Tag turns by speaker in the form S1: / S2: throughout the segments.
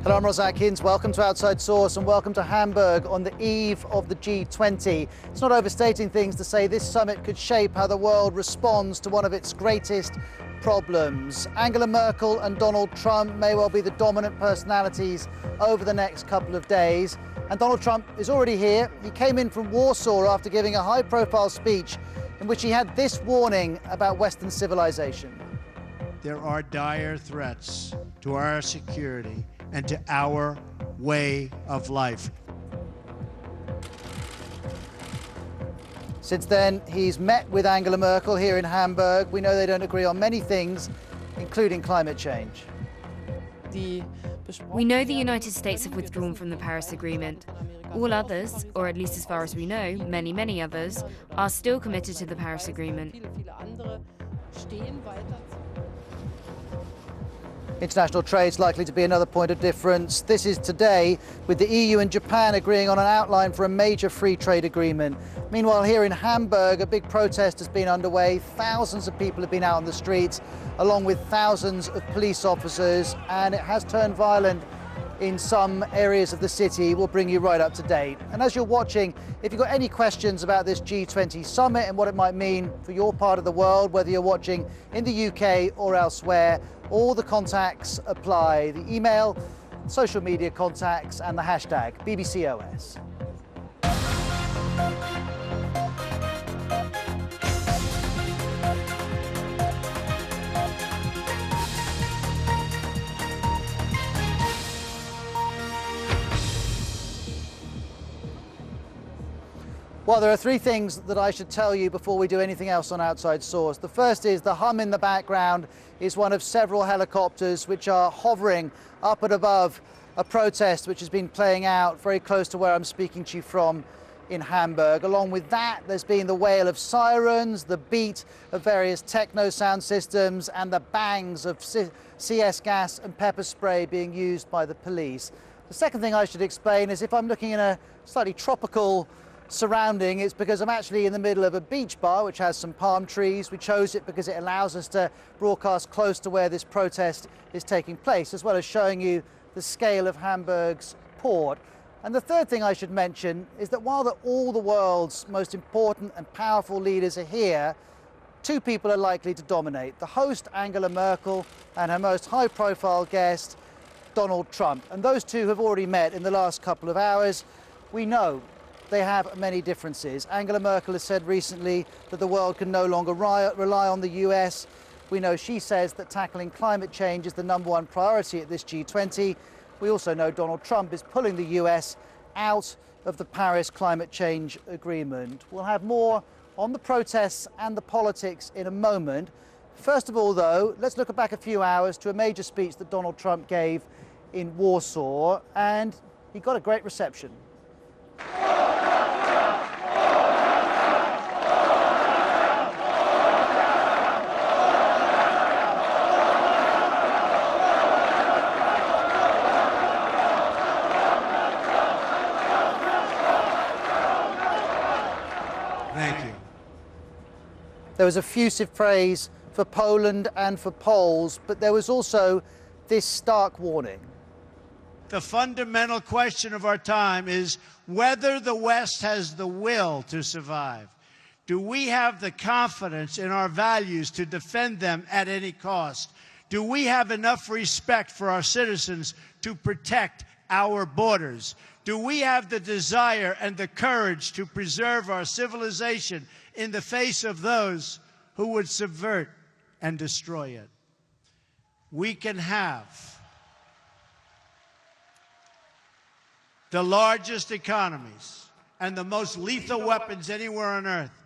S1: Hello, I'm Ross Atkins. Welcome to Outside Source and welcome to Hamburg on the eve of the G20. It's not overstating things to say this summit could shape how the world responds to one of its greatest problems. Angela Merkel and Donald Trump may well be the dominant personalities over the next couple of days. And Donald Trump is already here. He came in from Warsaw after giving a high-profile speech in which he had this warning about Western civilization.
S2: There are dire threats to our security and to our way of life.
S1: Since then, he's met with Angela Merkel here in Hamburg. We know they don't agree on many things, including climate change.
S3: We know the United States have withdrawn from the Paris Agreement. All others, or at least as far as we know, many others, are still committed to the Paris Agreement.
S1: International trade is likely to be another point of difference. This is today, with the EU and Japan agreeing on an outline for a major free trade agreement. Meanwhile, here in Hamburg, a big protest has been underway. Thousands of people have been out on the streets, along with thousands of police officers, and it has turned violent in some areas of the city. We'll bring you right up to date. And as you're watching, if you've got any questions about this G20 summit and what it might mean for your part of the world, whether you're watching in the UK or elsewhere, all the contacts apply. The email, social media contacts, and the hashtag BBCOS. Well, there are three things that I should tell you before we do anything else on Outside Source. The first is the hum in the background is one of several helicopters which are hovering up and above a protest which has been playing out very close to where I'm speaking to you from in Hamburg. Along with that, there's been the wail of sirens, the beat of various techno sound systems, and the bangs of CS gas and pepper spray being used by the police. The second thing I should explain is if I'm looking in a slightly tropical surrounding, it's because I'm actually in the middle of a beach bar which has some palm trees. We chose it because it allows us to broadcast close to where this protest is taking place, as well as showing you the scale of Hamburg's port. And the third thing I should mention is that while all the world's most important and powerful leaders are here, two people are likely to dominate: the host, Angela Merkel, and her most high-profile guest, Donald Trump. And those two have already met in the last couple of hours. We know they have many differences. Angela Merkel has said recently that the world can no longer rely on the US. We know she says that tackling climate change is the #1 priority at this G20. We also know Donald Trump is pulling the US out of the Paris Climate Change Agreement. We'll have more on the protests and the politics in a moment. First of all, though, let's look back a few hours to a major speech that Donald Trump gave in Warsaw, and he got a great reception.
S2: Thank you.
S1: There was effusive praise for Poland and for Poles, but there was also this stark warning.
S2: The fundamental question of our time is whether the West has the will to survive. Do we have the confidence in our values to defend them at any cost? Do we have enough respect for our citizens to protect our borders? Do we have the desire and the courage to preserve our civilization in the face of those who would subvert and destroy it? We can have the largest economies and the most lethal weapons anywhere on earth.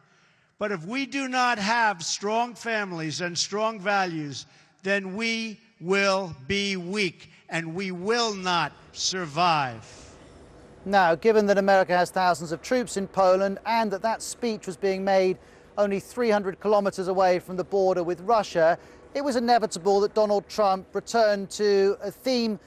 S2: But if we do not have strong families and strong values, then we will be weak and we will not survive.
S1: Now, given that America has thousands of troops in Poland and that speech was being made only 300 kilometers away from the border with Russia, it was inevitable that Donald Trump returned to a theme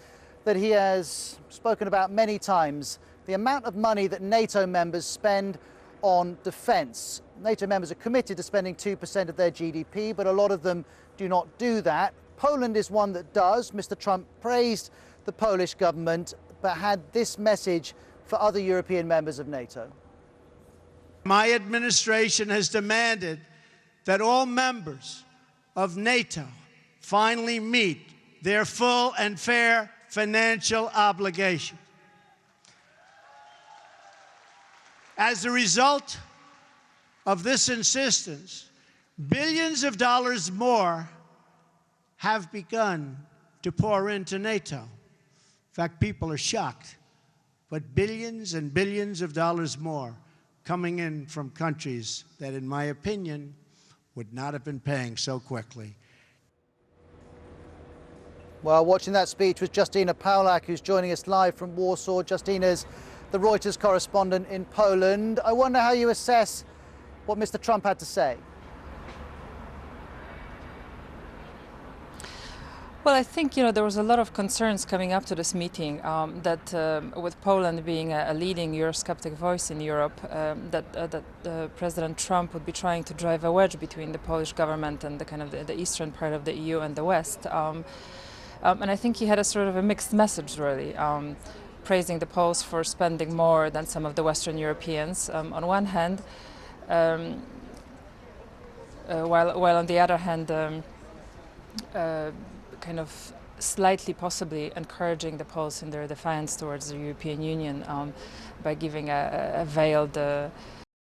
S1: that he has spoken about many times: the amount of money that NATO members spend on defense. NATO members are committed to spending 2% of their GDP, but a lot of them do not do that. Poland is one that does. Mr. Trump praised the Polish government, but had this message for other European members of NATO.
S2: My administration has demanded that all members of NATO finally meet their full and fair financial obligation. As a result of this insistence, billions of dollars more have begun to pour into NATO. In fact, people are shocked, but billions and billions of dollars more coming in from countries that, in my opinion, would not have been paying so quickly.
S1: Well, watching that speech was Justyna Pawlak, who's joining us live from Warsaw. Justyna's the Reuters correspondent in Poland. I wonder how you assess what Mr. Trump had to say.
S4: Well, I think, there was a lot of concerns coming up to this meeting that with Poland being a leading Eurosceptic voice in Europe, that President Trump would be trying to drive a wedge between the Polish government and the kind of the eastern part of the EU and the West. And I think he had a sort of a mixed message, really, praising the Poles for spending more than some of the Western Europeans on one hand, while on the other hand, kind of slightly possibly encouraging the Poles in their defiance towards the European Union by giving a veiled